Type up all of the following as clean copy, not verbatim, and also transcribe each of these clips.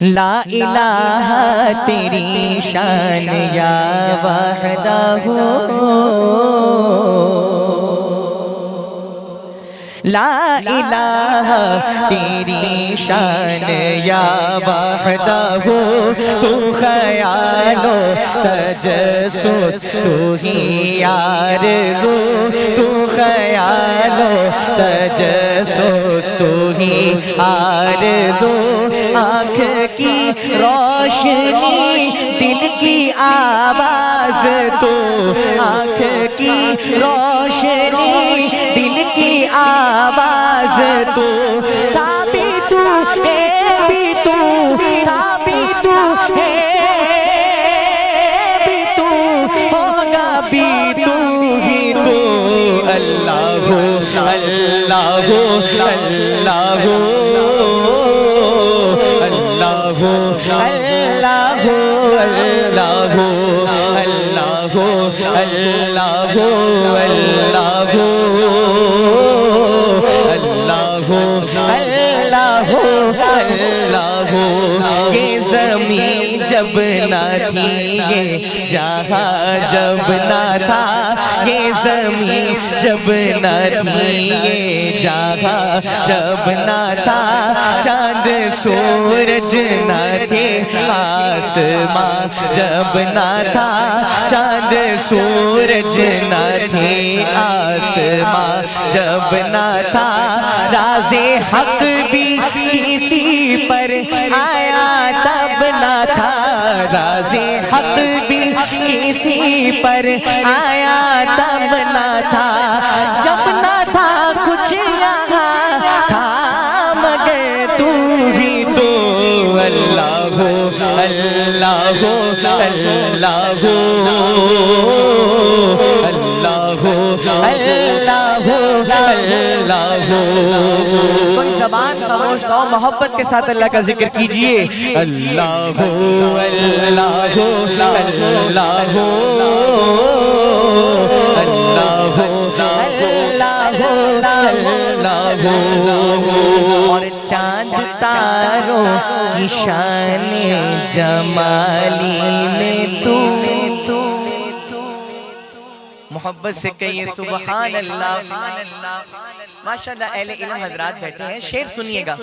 لا الہ تیری شان یا وحدہ لا الہ تیری شان یا وحدہ تو خیال و تجسس تو ہی آرزو تو خیال و تجسس تو ہی آرزو آنکھ کی روشنی دل کی آواز تو آنکھ کی روشنی دل کی آواز تو تھا بھی تو ہے بھی تو تھا بھی تو ہے بھی تو ہوگا بھی تو ہی تو اللہ اللہ اللہ اللہ اللہ اللہ اللہ اللہ اللہ یہ زمین جب نہ تھی یہ جہاں جب نہ تھا یہ زمین جب نہ تھی یہ جہاں جب نہ تھا چاند سورج نہ تھے آسمان جب نہ تھا چاند سورج نہ تھے آسمان جب نہ تھا راز حق بھی کسی پر آیا تب نہ تھا راز حق بھی کسی پر آیا تب نہ تھا جب نہ تھا کچھ یہاں تھا مگر تو ہی تو اللہ اللہ اللہ اللہ اللہ کوئی زبان خاموش نہ ہو محبت کے ساتھ اللہ کا ذکر کیجئے اللہ اللہ اللہ اللہ اور چاند تاروں کی شان جمالی میں تو محبت سے کہیے سبحان اللہ ماشاءاللہ اہل علم حضرات بیٹھے ہیں شعر سنیے گا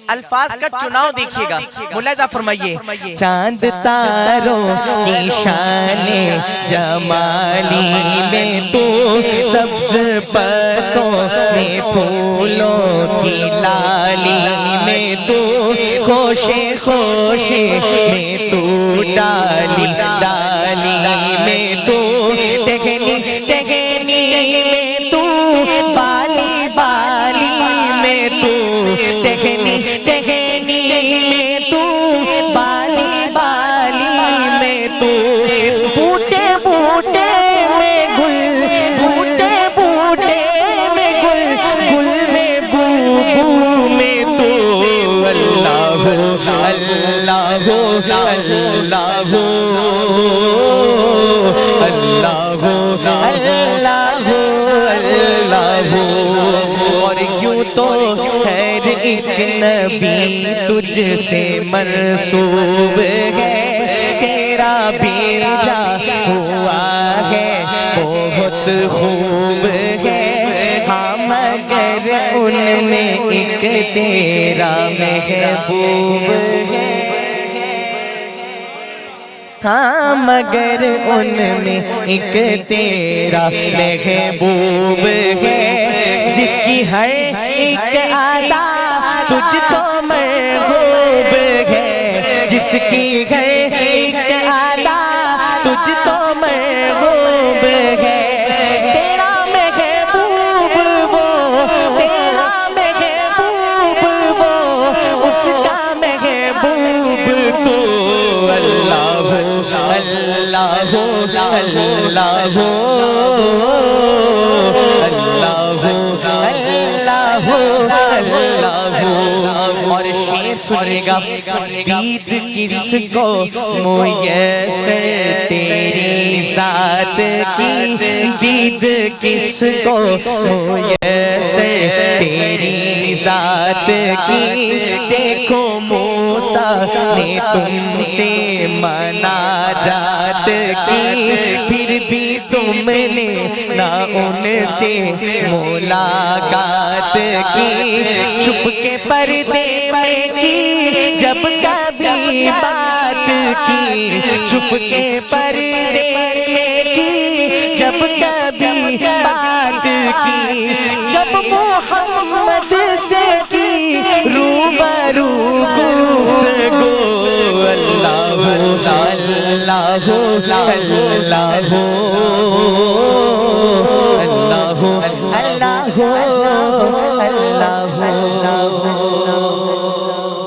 الفاظ کا چناؤ دیکھیے گا ملاحظہ فرمائیے چاند تاروں کی شان جمالی میں تو سبز پتوں میں پھولوں کی لالی میں تو خوشے خوشے میں تو ڈالی ڈالی میں تو ٹہنی ٹہنی میں تو بالی بالی میں تو ٹہنی ٹہنی میں تو بالی بالی میں تو بوٹے بوٹے میں گل بوٹے بوٹے میں گل گل میں بو بو میں تو اللہ اللہ اللہ اللہ اللہ اللہ اور یوں تو خیر ایک نبی تجھ سے منسوب ہے تیرا بھیجا ہوا ہے بہت خوب ہے ہاں مگر ان میں ایک تیرا محبوب ہے ہاں مگر ان میں ایک تیرا محبوب ہے جس کی ہر ایک ادا تجھ کو مرغوب ہے جس کی ہر ایک ادا تجھ کو مرغوب ہے تیرا محبوب وہ تیرا محبوب وہ اس کا محبوب تو اللہ اللہ اللہ اللہ اور شیر سنے گا دید کس کو میسر تیری ذات کی دید کس کو میسر تیری ذات کی، دیکھو موسیٰ نے تم سے مناجات کی، پھر بھی تم نے نہ ان سے ملاقات کی، چھپ کے پردے میں کی جب کبھی بات کی، چھپ کے پردے میں کی جب کبھی بات کی، جب محمد سے کی روبرو گفتگو، اللہ اللہ اللہ اللہ اللہ